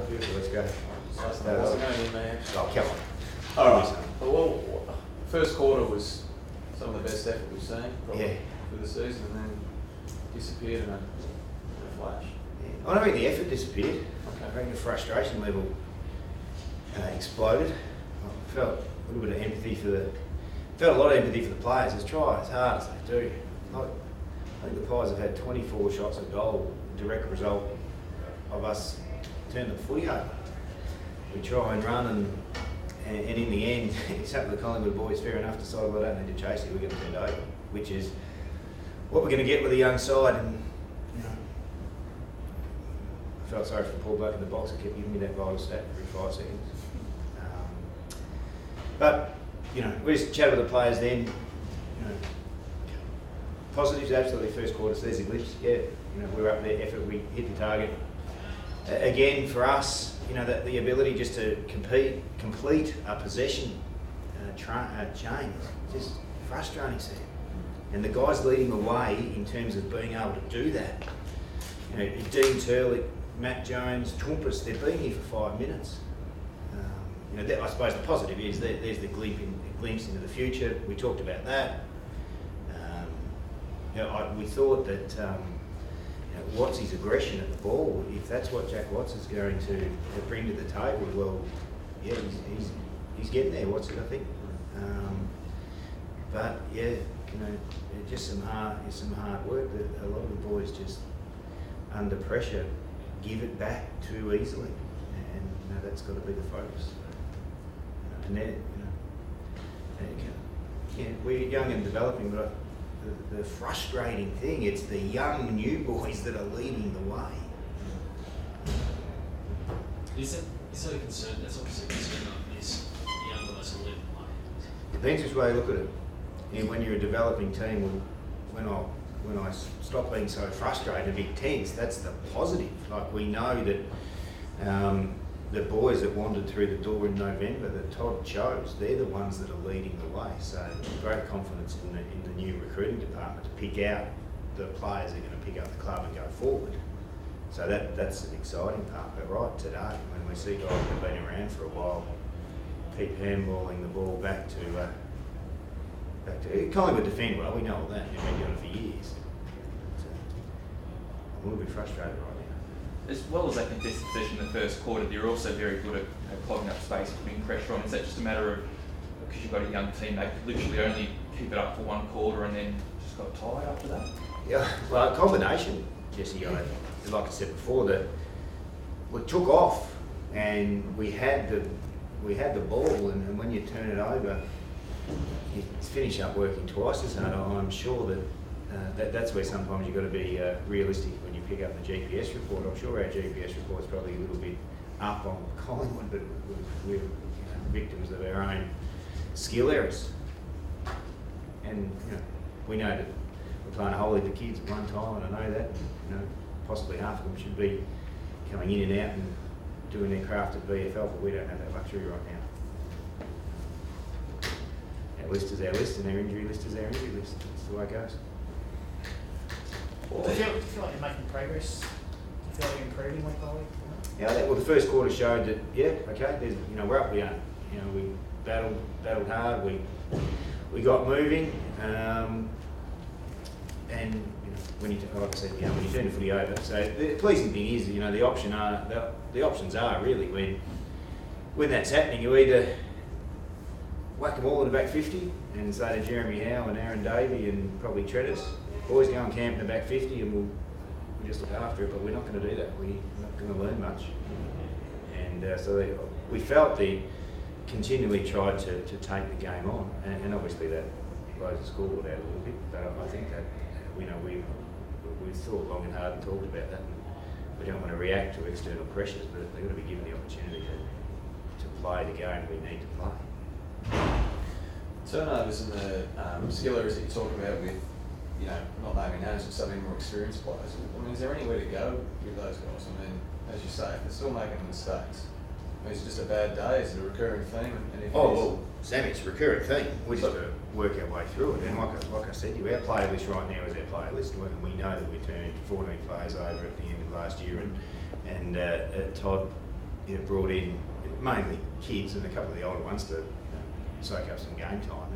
beautiful. Let's go. What's going on, man? Oh, come on. All right. Well, first quarter was some of the best effort we've seen probably for the season, and then disappeared in a flash. Yeah. I don't think the effort disappeared. Okay. I think the frustration level exploded. I felt a little bit of empathy felt a lot of empathy for the players. They try as hard as they do. I think the Pies have had 24 shots at goal, direct result of us turning the footy over. We try and run and in the end, it's up to the Collingwood boys, fair enough, decided we don't need to chase it, we're going to turn it over, which is what we're going to get with a young side. And you know, I felt sorry for the poor bloke in the box that kept giving me that vital stat every 5 seconds. But you know, we just chatted with the players then. You know, positives, absolutely. First quarter, so there's a glimpse. Yeah, you know, we were up there, effort, we hit the target. Again, for us, you know, that the ability just to complete a possession chain is just frustrating, Sam. And the guys leading the way in terms of being able to do that. You know, Dean Turlick, Matt Jones, Tumpus, they've been here for 5 minutes. You know, I suppose the positive is that there's the glimpse into the future. We talked about that. You know, we thought that you know, Watts' aggression at the ball, if that's what Jack Watts is going to bring to the table, well, yeah, he's getting there, Watts, I think. But yeah, you know, just some hard work that a lot of the boys just under pressure give it back too easily, and you know, that's got to be the focus. And then, you know, we're young and developing, but the frustrating thing, it's the young new boys that are leading the way. Is that a concern? That's obviously a concern on this young guys are leading the way. Depends which way you look at it. And when you're a developing team, when I stop being so frustrated and be tense, that's the positive. Like, we know that the boys that wandered through the door in November that Todd chose, they're the ones that are leading the way. So great confidence in the new recruiting department to pick out the players that are going to pick up the club and go forward. So that's an exciting part. But right today, when we see guys that have been around for a while, keep handballing the ball back to Collingwood defend well, we know all that, they've been doing it for years. So I'm a little bit frustrated right now. As well as that contested possession in the first quarter, you're also very good at clogging up space, putting pressure on. Is that just a matter of, because you've got a young team, they could literally only keep it up for one quarter and then just got tired after that? Yeah, well, a combination, Jesse. Like I said before, that we took off and we had the ball, and when you turn it over, you finish up working twice as hard. I'm sure that's where sometimes you've got to be realistic when you pick up the GPS report. I'm sure our GPS report's probably a little bit up on Collingwood, but we're victims of our own skill errors. And we know that we're playing a whole heap of kids at one time, and I know that. Possibly half of them should be coming in and out and doing their craft at VFL, but we don't have that luxury right now. Our list is our list, and our injury list is our injury list. That's the way it goes. Do you feel like you're making progress? Do you feel like you're improving week by week? Yeah, well, the first quarter showed that, there's, we're up, we are. We battled hard, we got moving, and when you, like I said, when you turn the footy over. So the pleasing thing is, the options are really when that's happening, you either whack them all in the back 50 and say to Jeremy Howe and Aaron Davey and probably Treadis, boys go and camp in the back 50 and we'll just look after it, but we're not going to do that. We're not going to learn much. And so we felt they continually tried to take the game on, and obviously that blows the scoreboard out a little bit, but I think that, we've thought long and hard and talked about that, and we don't want to react to external pressures, but they've got to be given the opportunity to play the game we need to play. Turnovers and the skill areas that you talk about with, not naming names, but some of the more experienced players. I mean, is there anywhere to go with those guys? I mean, as you say, if they're still making mistakes, is it just a bad day? Is it a recurring theme? And if well, Sam, it's a recurring theme. We just got to work our way through it. And like I said to you, our player list right now is our player list, and we know that we turned 14 players over at the end of last year, and Todd brought in mainly kids and a couple of the older ones to soak up some game time.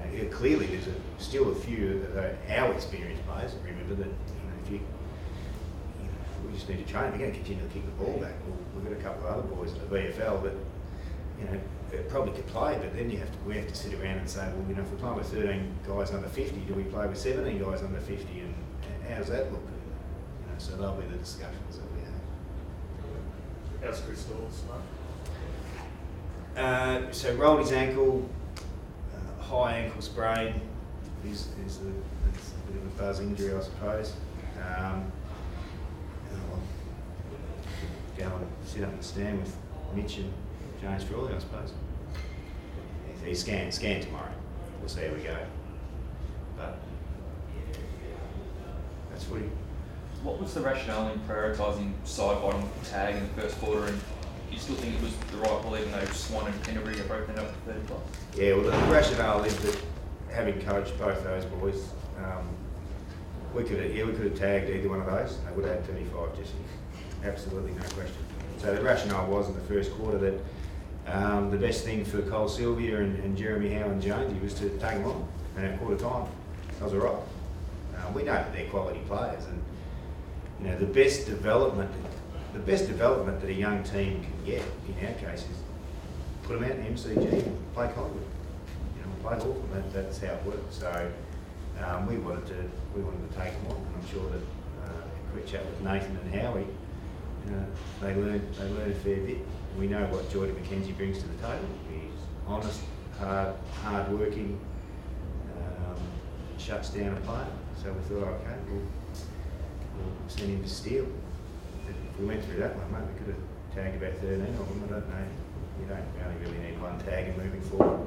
And clearly there's still a few our experienced players that remember that if you we just need to train. We're going to continue to kick the ball back. We've got a couple of other boys at the VFL that probably could play, but then we have to sit around and say, well, if we're playing with 13 guys under 50, do we play with 17 guys under 50, and how does that look? So they'll be the discussions that we have. How's Chris Dawes, So rolled his ankle, high ankle sprain. It's a bit of a buzz injury, I suppose. I'll go and sit up in the stand with Mitch and James Frawley, I suppose. He's scanned tomorrow. We'll see how we go. But that's footy. What was the rationale in prioritising side-bottom tag in the first quarter, and you still think it was the right call even though Swan and Canterbury are broken up to 30 plus? Yeah, well, the rationale is that having coached both those boys, we could have tagged either one of those. They would have had 35, Jesse. Absolutely, no question. So the rationale was in the first quarter that the best thing for Cole Sylvia and Jeremy Howe and Jonesy was to take them on at quarter time. That was all right. We know that they're quality players, and the best development that a young team can get in our case is put them out in MCG and play Collingwood. Play Hawthorn. That's how it works. So we wanted to take them on, and I'm sure that a quick chat with Nathan and Howie, they learn a fair bit. We know what Jordan McKenzie brings to the table. He's honest, hard working, shuts down a player. So we thought, okay, we'll send him to Steel. If we went through that one, mate, we could have tagged about 13 of them. I don't know. We only really need one tag and moving forward.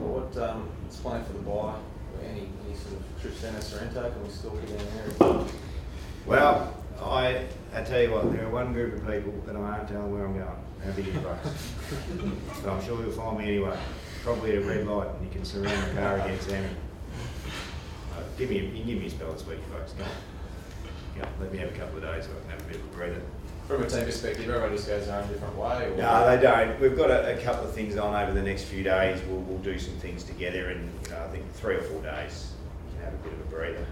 What's planned for the bye? Any sort of trips down to Sorrento? Can we still get down there? Well, I tell you what, there are one group of people that I aren't telling where I'm going. That'll be you folks. But I'm sure you'll find me anyway. Probably at a red light, and you can surround the car against Sammy. You can give me a spell this week, folks. Go on. Let me have a couple of days so I can have a bit of a breather. From a team perspective, everybody just goes their own different way? Or? No, they don't. We've got a couple of things on over the next few days. We'll do some things together, and I think 3 or 4 days you can have a bit of a breather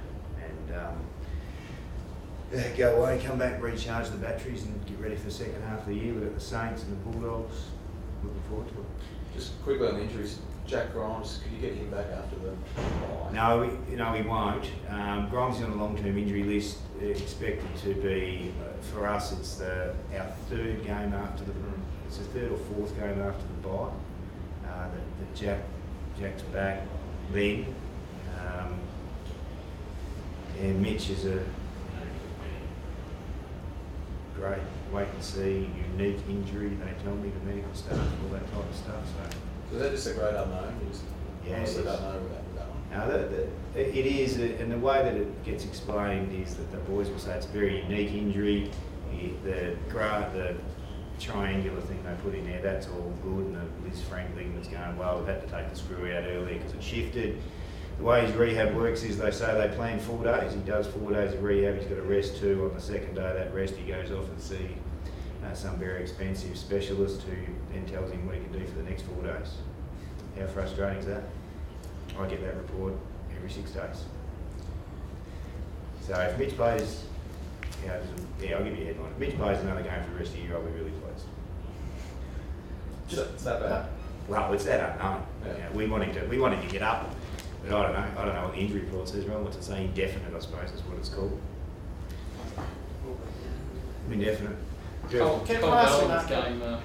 and go away, come back, recharge the batteries, and get ready for the second half of the year. We've got the Saints and the Bulldogs. Looking forward to it. Just quickly on the injuries, Jack Grimes, could you get him back after the bye? No, we won't. Grimes is on a long-term injury list, expected to be, for us, it's our third game after it's the third or fourth game after the bye. That Jack's back then. And Mitch is a great wait and see, unique injury, they tell me, the medical staff, all that type of stuff. So is that just a great unknown? You just honestly don't know with that one? No, it is, and the way that it gets explained is that the boys will say it's a very unique injury. The triangular thing they put in there, that's all good, and the Liz Frank ligament's going well. We've had to take the screw out earlier because it shifted. The way his rehab works is they say they plan 4 days. He does 4 days of rehab. He's got to rest 2. On the second day of that rest, he goes off and see some very expensive specialist who then tells him what he can do for the next 4 days. How frustrating is that? I get that report every 6 days. So if Mitch plays, I'll give you a headline. If Mitch plays another game for the rest of the year, I'll be really pleased. It's that bad? Well, it's that unknown. Yeah. We want him to get up. But I don't know what the injury report says, Ron. What's it say? Indefinite, I suppose, is what it's called. Indefinite. Can I ask you that?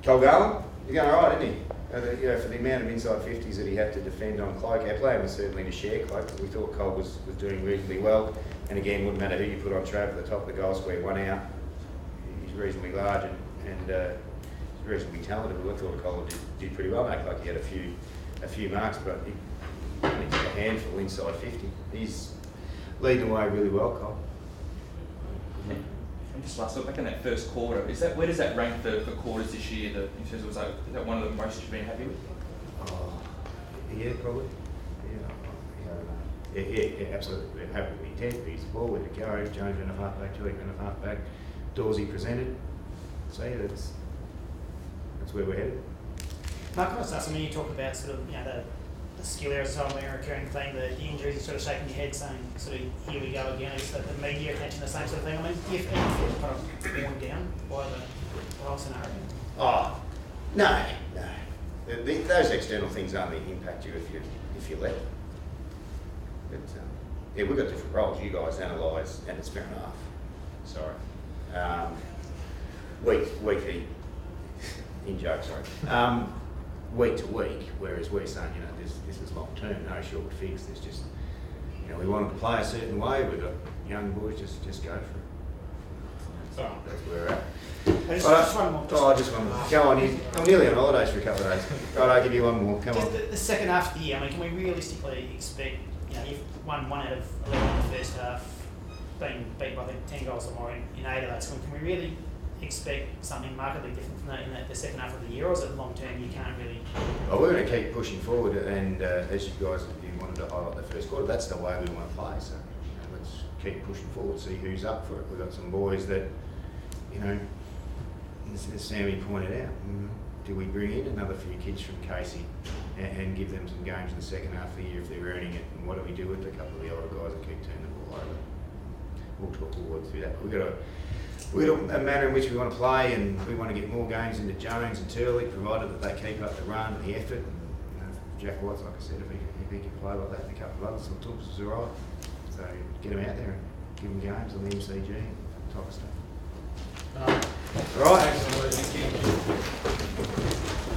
Cole Garland? He's going alright, isn't he? For the amount of inside 50s that he had to defend on Cloak, our plan was certainly to share Cloak, but we thought Cole was doing reasonably well. And again, wouldn't matter who you put on Trav at the top of the goal square, 1 out. He's reasonably large and he's reasonably talented. I thought Cole did pretty well, mate. Like he had a few marks, but he took a handful inside 50. He's leading the way really well, Cole. And just last look back in that first quarter, where does that rank for quarters this year? In terms of, is that one of the most you've been happy with? Yeah, probably. Yeah, absolutely. We're happy with the intent, he's the ball, where to go. Jones ran a half back, Tui ran a half back. Dawsey presented. see, that's where we're headed. Mark, can I just ask, when you talk about sort of, the skill areas is something a recurring theme, the injuries, you're sort of shaking your head saying, sort of, here we go again, is that the media attention, the same sort of thing? I mean, do you feel kind of worn down by the whole scenario? Oh, no. Those external things only impact you if you let them. But yeah, we've got different roles. You guys analyse, and it's fair enough. Sorry. Weekly, in joke, sorry. Week to week, whereas we're saying, this is long term, no short fix. There's just, we wanted to play a certain way. We've got young boys, just go for it. Sorry. That's where we're at. Just one more. Just one more. Go on, I'm nearly on holidays for a couple of days. Right, I'll give you one more. Come on. The second half of the year, I mean, can we realistically expect, you've won 1 out of 11 in the first half, being beat by 10 goals or more in 8 of those, can we really expect something markedly different from that in the second half of the year, or is it long term you can't really? Well, we're going to keep pushing forward, and as you guys, if you wanted to highlight the first quarter, that's the way we want to play. So let's keep pushing forward, see who's up for it. We've got some boys that, as Sammy pointed out, do we bring in another few kids from Casey and give them some games in the second half of the year if they're earning it? And what do we do with a couple of the older guys that keep turning the ball over? We'll work through that. We've got a manner in which we want to play, and we want to get more games into Jones and Turley, provided that they keep up the run and the effort. And, Jack White's, like I said, if he can play like that, and a couple of others, some tools is all right. So get them out there and give them games on the MCG and type of stuff. All right. Thanks, everybody. Thank you.